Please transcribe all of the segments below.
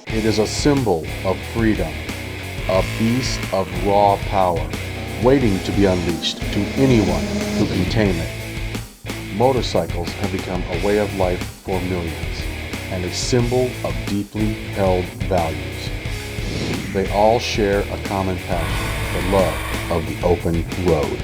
It is a symbol of freedom, a beast of raw power, waiting to be unleashed to anyone who can tame it. Motorcycles have become a way of life for millions and a symbol of deeply held values. They all share a common passion, the love of the open road.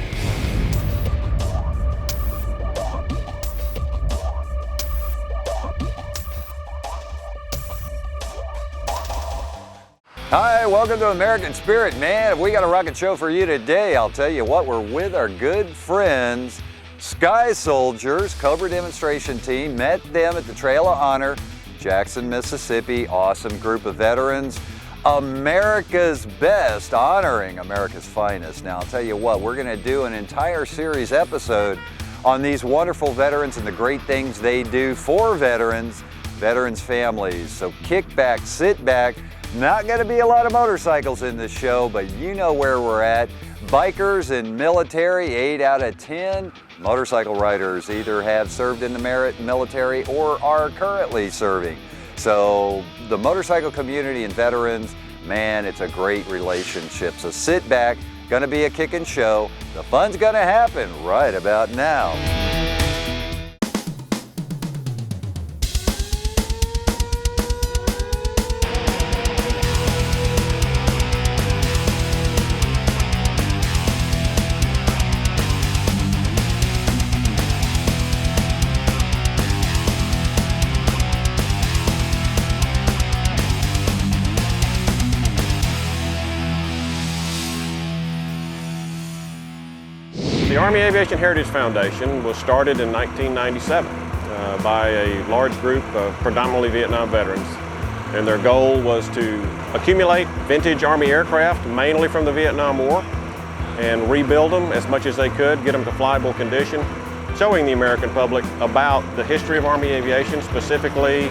Hi, welcome to American Spirit, man. If we got a rocket show for you today, I'll tell you what, we're with our good friends, Sky Soldiers, Cobra demonstration team. Met them at the Trail of Honor, Jackson, Mississippi. Awesome group of veterans. America's best, honoring America's finest. Now, I'll tell you what, we're gonna do an entire series episode on these wonderful veterans and the great things they do for veterans, veterans' families. So kick back, sit back. Not going to be a lot of motorcycles in this show, but you know where we're at. Bikers and military, 8 out of 10 motorcycle riders either have served in the military or are currently serving. So the motorcycle community and veterans, man, it's a great relationship. So sit back, going to be a kicking show. The fun's going to happen right about now. The Army Aviation Heritage Foundation was started in 1997 by a large group of predominantly Vietnam veterans, and their goal was to accumulate vintage Army aircraft, mainly from the Vietnam War, and rebuild them as much as they could, get them to flyable condition, showing the American public about the history of Army aviation, specifically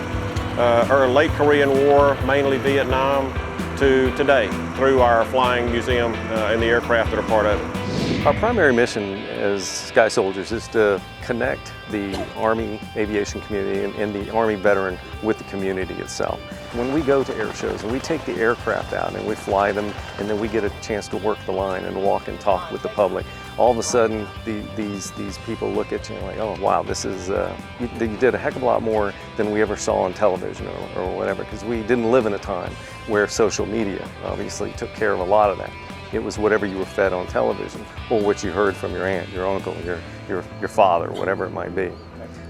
late Korean War, mainly Vietnam, to today, through our flying museum and the aircraft that are part of it. Our primary mission as Sky Soldiers is to connect the Army aviation community and the Army veteran with the community itself. When we go to air shows and we take the aircraft out and we fly them and then we get a chance to work the line and walk and talk with the public, all of a sudden these people look at you and like, oh wow, this is, you did a heck of a lot more than we ever saw on television or whatever, because we didn't live in a time where social media obviously took care of a lot of that. It was whatever you were fed on television or what you heard from your aunt, your uncle, your father, whatever it might be.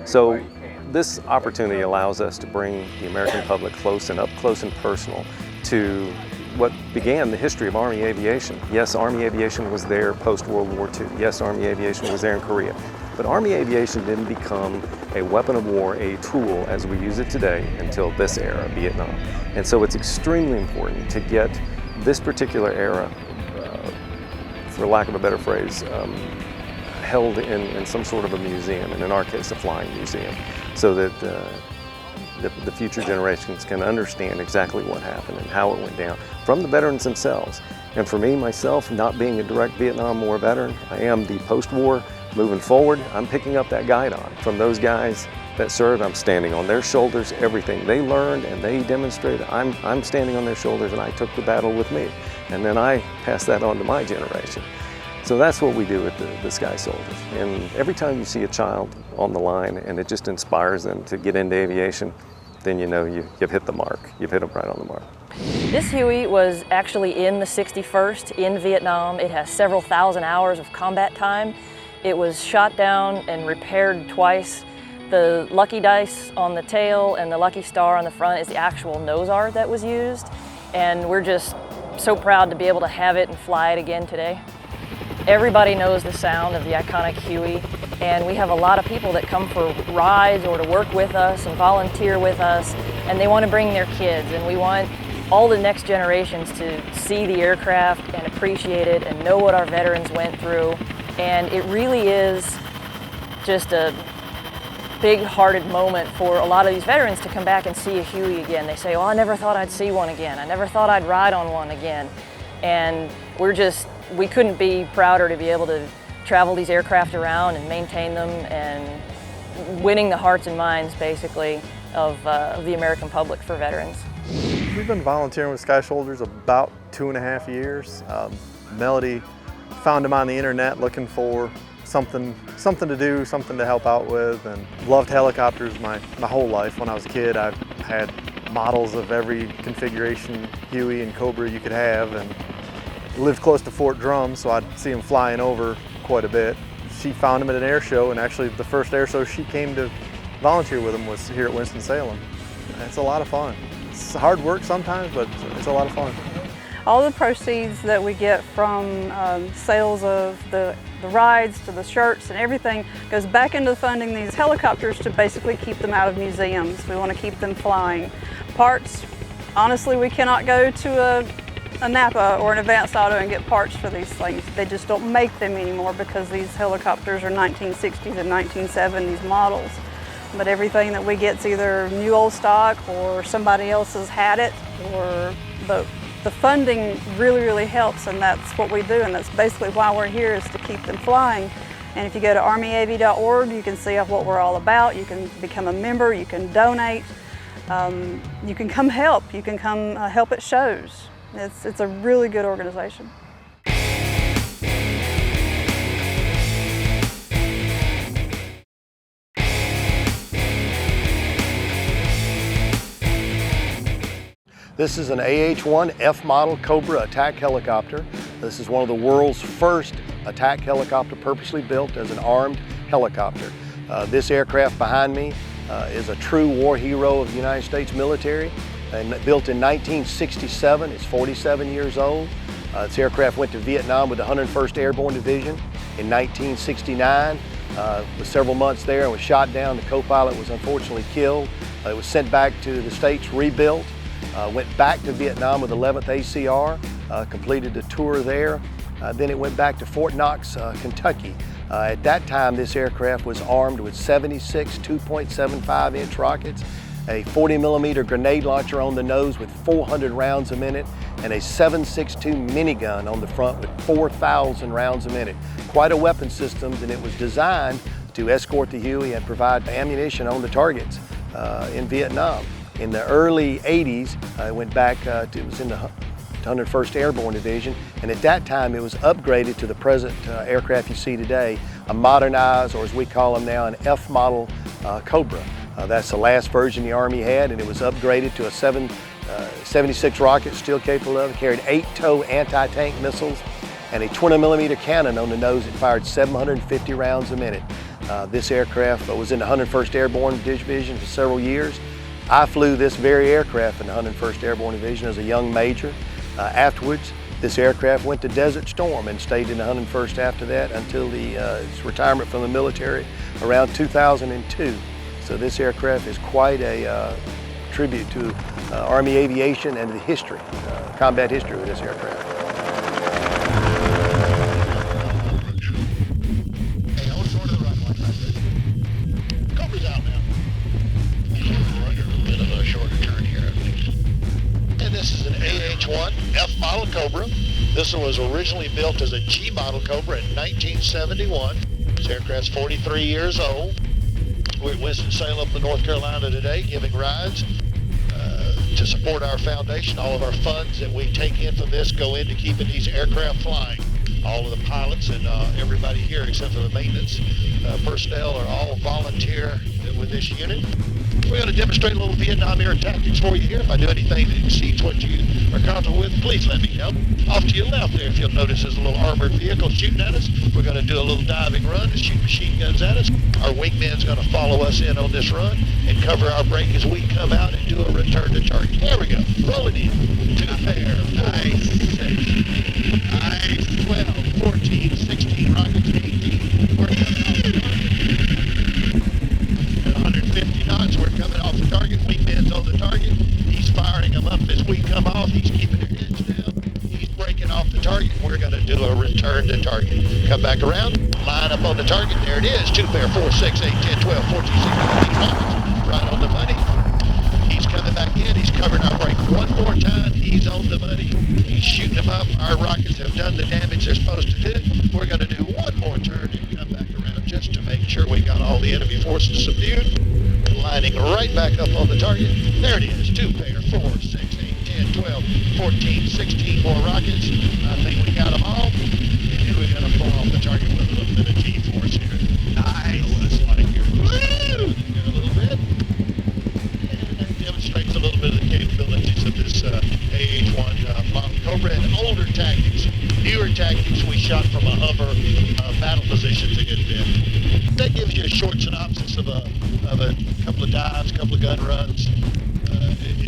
So this opportunity allows us to bring the American public close and up close and personal to what began the history of Army aviation. Yes, Army aviation was there post-World War II. Yes, Army aviation was there in Korea. But Army aviation didn't become a weapon of war, a tool as we use it today until this era, Vietnam. And so it's extremely important to get this particular era, for lack of a better phrase, held in some sort of a museum, and in our case, a flying museum, so that the future generations can understand exactly what happened and how it went down from the veterans themselves. And for me, myself, not being a direct Vietnam War veteran, I am the post-war. Moving forward, I'm picking up that guidon from those guys that served. I'm standing on their shoulders. Everything they learned and they demonstrated, I'm standing on their shoulders, and I took the battle with me. And then I passed that on to my generation. So that's what we do with the Sky Soldiers. And every time you see a child on the line and it just inspires them to get into aviation, then you know you've hit the mark. You've hit them right on the mark. This Huey was actually in the 61st in Vietnam. It has several thousand hours of combat time. It was shot down and repaired twice. The lucky dice on the tail and the lucky star on the front is the actual nose art that was used. And we're just so proud to be able to have it and fly it again today. Everybody knows the sound of the iconic Huey, and we have a lot of people that come for rides or to work with us and volunteer with us, and they want to bring their kids, and we want all the next generations to see the aircraft and appreciate it and know what our veterans went through. And it really is just a big-hearted moment for a lot of these veterans to come back and see a Huey again. They say, oh, I never thought I'd see one again. I never thought I'd ride on one again. And we couldn't be prouder to be able to travel these aircraft around and maintain them and winning the hearts and minds, basically, of the American public for veterans. We've been volunteering with Sky Soldiers about 2.5 years. Melody found them on the internet looking for something to do, something to help out with, and loved helicopters my whole life. When I was a kid, I had models of every configuration Huey and Cobra you could have, and lived close to Fort Drum, so I'd see them flying over quite a bit. She found them at an air show, and actually the first air show she came to volunteer with them was here at Winston-Salem. It's a lot of fun. It's hard work sometimes, but it's a lot of fun. All the proceeds that we get from sales of the rides to the shirts and everything goes back into funding these helicopters to basically keep them out of museums. We want to keep them flying. Parts, honestly, we cannot go to a Napa or an Advanced Auto and get parts for these things. They just don't make them anymore because these helicopters are 1960s and 1970s models. But everything that we get's either new old stock or somebody else has had it, or the funding really helps, and that's what we do, and that's basically why we're here, is to keep them flying. And if you go to armyav.org, you can see what we're all about. You can become a member, you can donate, you can come help, you can come help at shows. It's a really good organization. This is an AH-1 F-model Cobra attack helicopter. This is one of the world's first attack helicopter purposely built as an armed helicopter. This aircraft behind me is a true war hero of the United States military, and built in 1967. It's 47 years old. This aircraft went to Vietnam with the 101st Airborne Division in 1969. Was several months there and was shot down. The co-pilot was unfortunately killed. It was sent back to the States, rebuilt. Went back to Vietnam with 11th ACR, completed the tour there. Then it went back to Fort Knox, Kentucky. At that time, this aircraft was armed with 76 2.75-inch rockets, a 40-millimeter grenade launcher on the nose with 400 rounds a minute, and a 7.62 minigun on the front with 4,000 rounds a minute. Quite a weapon system, and it was designed to escort the Huey and provide ammunition on the targets in Vietnam. In the early 80s, it went back, it was in the 101st Airborne Division, and at that time it was upgraded to the present aircraft you see today, a modernized, or as we call them now, an F-model Cobra. That's the last version the Army had, and it was upgraded to a 76 rocket, still capable of. It carried 8-tow anti-tank missiles and a 20-millimeter cannon on the nose that fired 750 rounds a minute. This aircraft was in the 101st Airborne Division for several years. I flew this very aircraft in the 101st Airborne Division as a young major. Afterwards, this aircraft went to Desert Storm and stayed in the 101st after that until its retirement from the military around 2002. So this aircraft is quite a tribute to Army aviation and the history, combat history of this aircraft. AH-1 F-model Cobra. This one was originally built as a G-model Cobra in 1971. This aircraft's 43 years old. We're at Winston-Salem, North Carolina today, giving rides to support our foundation. All of our funds that we take in from this go into keeping these aircraft flying. All of the pilots and everybody here, except for the maintenance personnel, are all volunteer with this unit. We're going to demonstrate a little Vietnam era tactics for you here. If I do anything that exceeds what you are comfortable with, please let me know. Off to your left there, if you'll notice, there's a little armored vehicle shooting at us. We're going to do a little diving run to shoot machine guns at us. Our wingman's going to follow us in on this run and cover our break as we come out and do a return to target. There we go. Roll it in. 2 pair. Nice. 6. Nice. 12, 14, 16 rockets, 18. We're coming off the target. At 150 knots, we're coming off the target. Wingman's on the target. He's firing them up as we come off. He's keeping their heads down. He's breaking off the target. We're going to do a return to target. Come back around. Line up on the target. There it is. 2 pair, 4, 6, 8, 10, 12, 14, 16, 18 rockets. Right on the money. He's coming back in. He's covering our break one more time. He's on the money. He's shooting them up. Our rockets have done the damage they're supposed to do. We're going to do one more turn and come back around just to make sure we got all the enemy forces subdued. Lining right back up on the target. There it is. 2 pair, 4, 6, 8, 10. 10, 12, 14, 16 more rockets. I think we got them all. And we're going to pull off the target with a little bit of G-force here. Nice. What it's like here. Woo! Here a little bit. And that demonstrates a little bit of the capabilities of this AH-1 model Cobra and older tactics, newer tactics we shot from a hover battle position to get there. That gives you a short synopsis of a couple of dives, a couple of gun runs.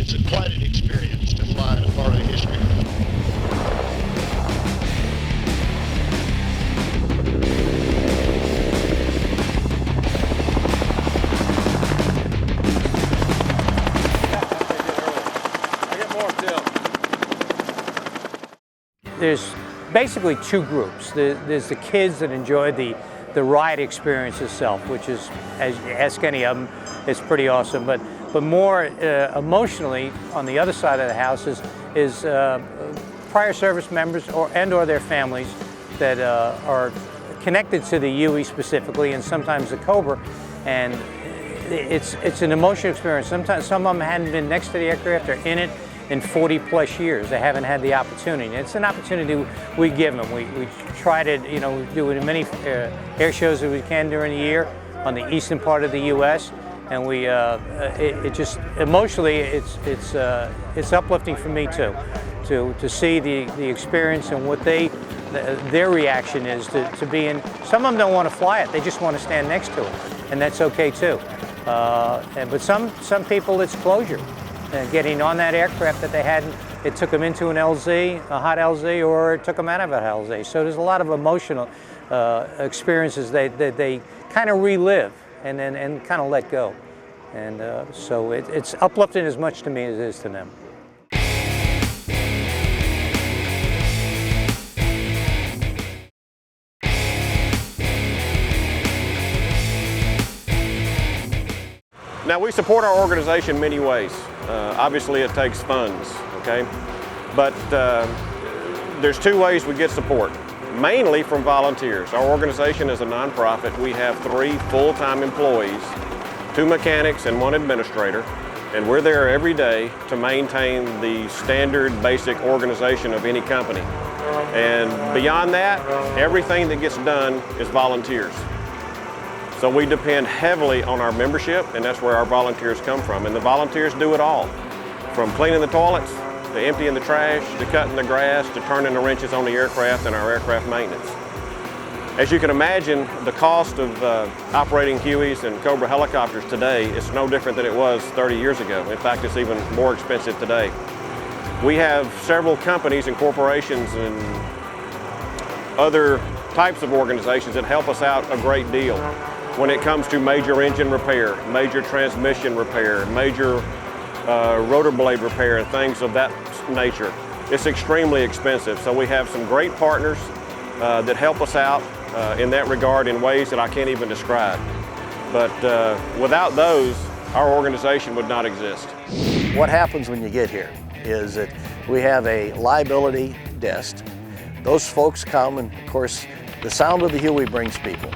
It's quite an experience to fly in a part of history. There's basically two groups. There's the kids that enjoy the ride experience itself, which is, as you ask any of them, it's pretty awesome. But more emotionally, on the other side of the house is prior service members or their families that are connected to the Huey specifically, and sometimes the Cobra, and it's an emotional experience. Sometimes some of them hadn't been next to the aircraft; they're in it in 40 plus years. They haven't had the opportunity. It's an opportunity we give them. We try to, we do as many air shows as we can during the year on the eastern part of the U.S. And we, it just emotionally, it's uplifting for me too, to see the experience and what their reaction is to be in. Some of them don't want to fly it; they just want to stand next to it, and that's okay too. But some people, it's closure. Getting on that aircraft that they hadn't, it took them into an LZ, a hot LZ, or it took them out of a LZ. So there's a lot of emotional experiences that they kind of relive and kind of let go. And so it's uplifting as much to me as it is to them. Now, we support our organization in many ways. Obviously, it takes funds, okay? But there's two ways we get support, mainly from volunteers. Our organization is a nonprofit. We have 3 full-time employees, 2 mechanics and 1 administrator, and we're there every day to maintain the standard basic organization of any company. And beyond that, everything that gets done is volunteers. So we depend heavily on our membership, and that's where our volunteers come from. And the volunteers do it all, from cleaning the toilets, to emptying the trash, to cutting the grass, to turning the wrenches on the aircraft and our aircraft maintenance. As you can imagine, the cost of operating Hueys and Cobra helicopters today is no different than it was 30 years ago. In fact, it's even more expensive today. We have several companies and corporations and other types of organizations that help us out a great deal when it comes to major engine repair, major transmission repair, major rotor blade repair, and things of that nature. It's extremely expensive, so we have some great partners that help us out in that regard in ways that I can't even describe. But without those, our organization would not exist. What happens when you get here is that we have a liability desk. Those folks come, and of course, the sound of the Huey brings people.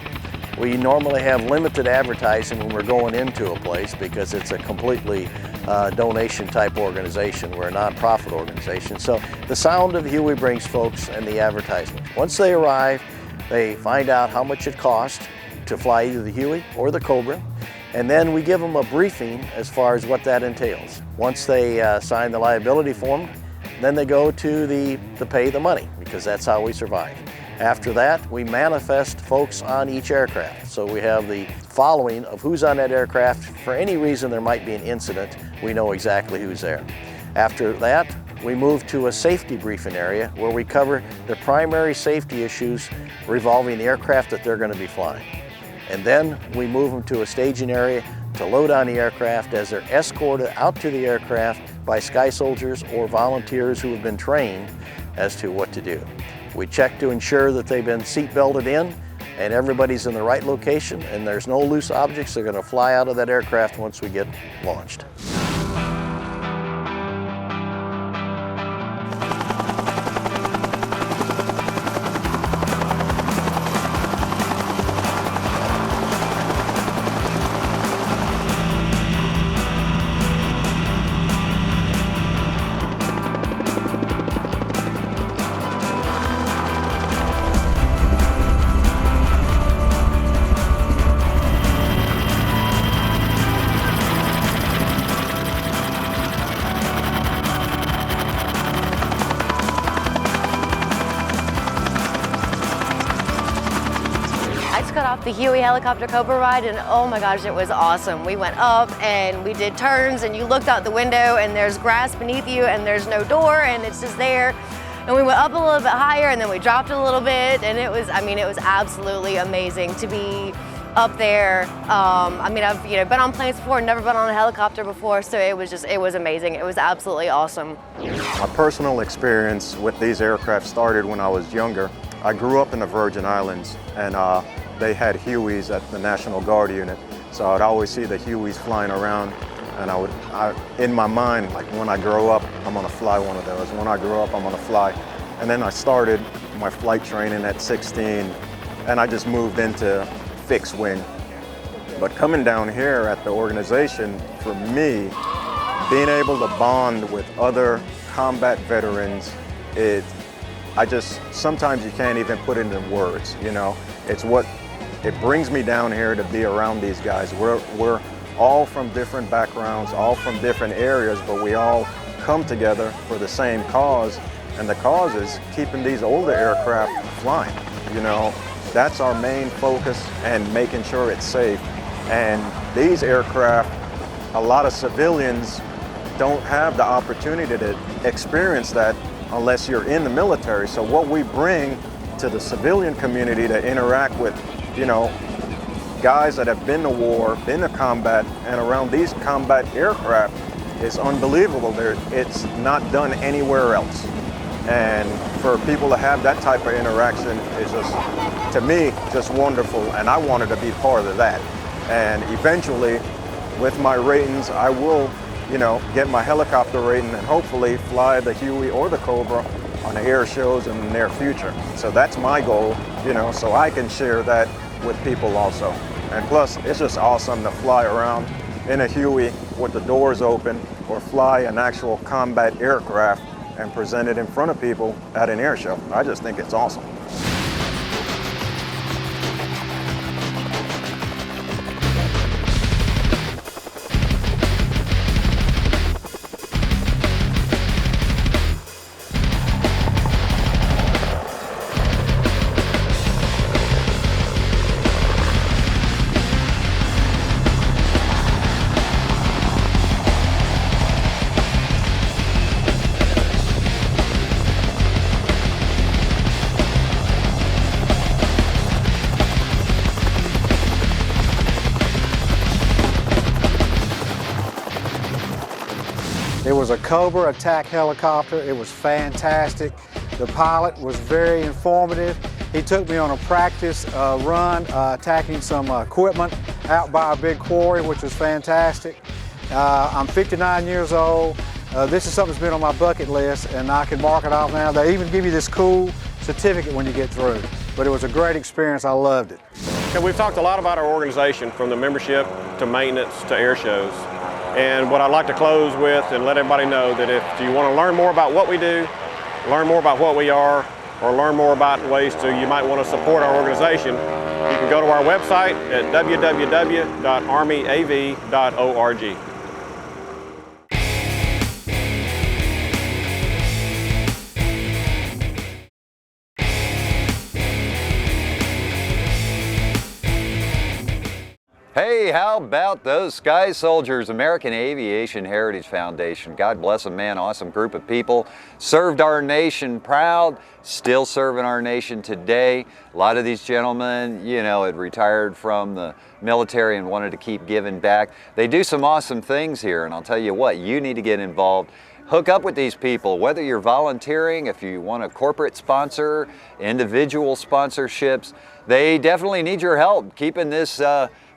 We normally have limited advertising when we're going into a place because it's a completely donation type organization. We're a nonprofit organization. So the sound of Huey brings folks and the advertisement. Once they arrive, they find out how much it costs to fly either the Huey or the Cobra, and then we give them a briefing as far as what that entails. Once they sign the liability form, then they go to pay the money, because that's how we survive. After that, we manifest folks on each aircraft. So we have the following of who's on that aircraft. For any reason there might be an incident, we know exactly who's there. After that, we move to a safety briefing area where we cover the primary safety issues revolving the aircraft that they're going to be flying. And then we move them to a staging area to load on the aircraft as they're escorted out to the aircraft by sky soldiers or volunteers who have been trained as to what to do. We check to ensure that they've been seat belted in and everybody's in the right location and there's no loose objects. They're going to fly out of that aircraft once we get launched. the Huey helicopter Cobra ride, and oh my gosh, it was awesome. We went up and we did turns, and you looked out the window and there's grass beneath you and there's no door and it's just there. And we went up a little bit higher and then we dropped a little bit, and it was absolutely amazing to be up there. I mean, I've been on planes before, never been on a helicopter before, so it was amazing. It was absolutely awesome. My personal experience with these aircraft started when I was younger. I grew up in the Virgin Islands, and they had Hueys at the National Guard unit. So I'd always see the Hueys flying around, and in my mind, like, when I grow up, I'm gonna fly one of those. When I grow up, I'm gonna fly. And then I started my flight training at 16, and I just moved into fixed wing. But coming down here at the organization, for me, being able to bond with other combat veterans, sometimes you can't even put it in words, you know. It brings me down here to be around these guys. We're all from different backgrounds, all from different areas, but we all come together for the same cause, and the cause is keeping these older aircraft flying, you know. That's our main focus, and making sure it's safe. And these aircraft, a lot of civilians don't have the opportunity to experience that unless you're in the military. So what we bring to the civilian community to interact with, you know, guys that have been to war, been to combat, and around these combat aircraft is unbelievable. It's not done anywhere else. And for people to have that type of interaction is just, to me, just wonderful, and I wanted to be part of that. And eventually, with my ratings, I will, you know, get my helicopter rating and hopefully fly the Huey or the Cobra on the air shows in the near future. So that's my goal, you know, so I can share that with people also. And plus, it's just awesome to fly around in a Huey with the doors open, or fly an actual combat aircraft and present it in front of people at an air show. I just think it's awesome. It was a Cobra attack helicopter. It was fantastic. The pilot was very informative. He took me on a practice run attacking some equipment out by a big quarry, which was fantastic. I'm 59 years old. This is something that's been on my bucket list, and I can mark it off now. They even give you this cool certificate when you get through. But it was a great experience. I loved it. Okay, we've talked a lot about our organization, from the membership to maintenance to air shows. And what I'd like to close with and let everybody know that if you want to learn more about what we do, learn more about what we are, or learn more about ways you might want to support our organization, you can go to our website at www.armyav.org. Hey, how about those Sky Soldiers, American Aviation Heritage Foundation? God bless them, man. Awesome group of people. Served our nation proud, still serving our nation today. A lot of these gentlemen, you know, had retired from the military and wanted to keep giving back. They do some awesome things here, and I'll tell you what, you need to get involved. Hook up with these people, whether you're volunteering, if you want a corporate sponsor, individual sponsorships. They definitely need your help keeping this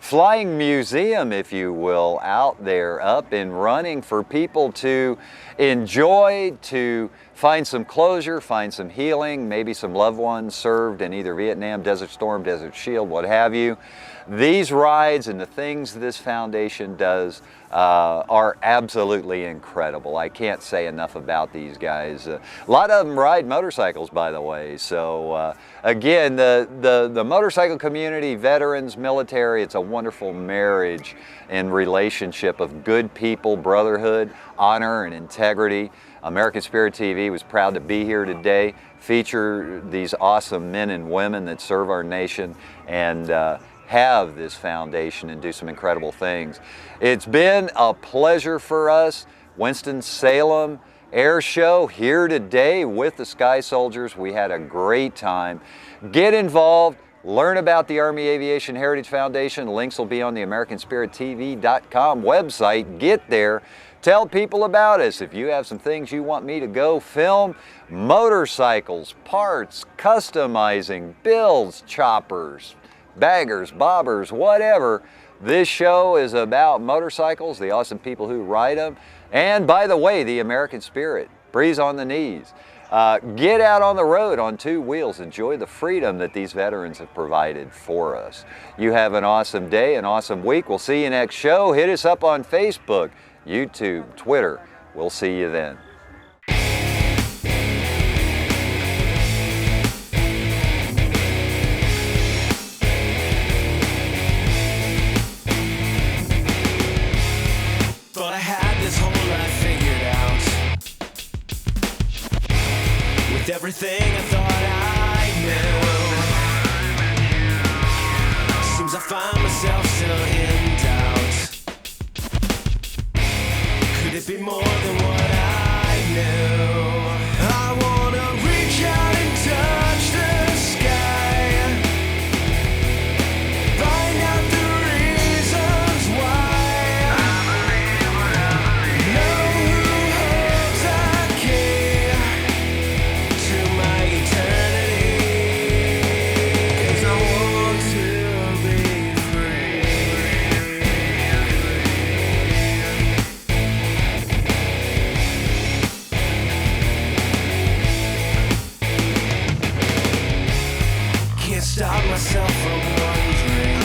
flying museum, if you will, out there, up and running for people to enjoy, to find some closure, find some healing, maybe some loved ones served in either Vietnam, Desert Storm, Desert Shield, what have you. These rides and the things this foundation does are absolutely incredible. I can't say enough about these guys. A lot of them ride motorcycles, by the way. So again, the motorcycle community, veterans, military, it's a wonderful marriage and relationship of good people, brotherhood, honor, and integrity. American Spirit TV was proud to be here today, feature these awesome men and women that serve our nation, and have this foundation and do some incredible things. It's been a pleasure for us. Winston-Salem Air Show here today with the Sky Soldiers. We had a great time. Get involved. Learn about the Army Aviation Heritage Foundation. Links will be on the AmericanSpiritTV.com website. Get there. Tell people about us. If you have some things you want me to go film, motorcycles, parts, customizing, builds, choppers, baggers, bobbers, whatever. This show is about motorcycles, the awesome people who ride them, and by the way, the American spirit. Breeze on the knees. Get out on the road on two wheels. Enjoy the freedom that these veterans have provided for us. You have an awesome day, an awesome week. We'll see you next show. Hit us up on Facebook, YouTube, Twitter. We'll see you then. Thought I had this whole life figured out. With everything I thought I knew. Seems I find myself still in doubt. Could it be more than what I knew? I wanna reach out and touch the sky. Find out the reasons why. Know who holds the key to my eternity. 'Cause I want to be free. Can't stop myself from wondering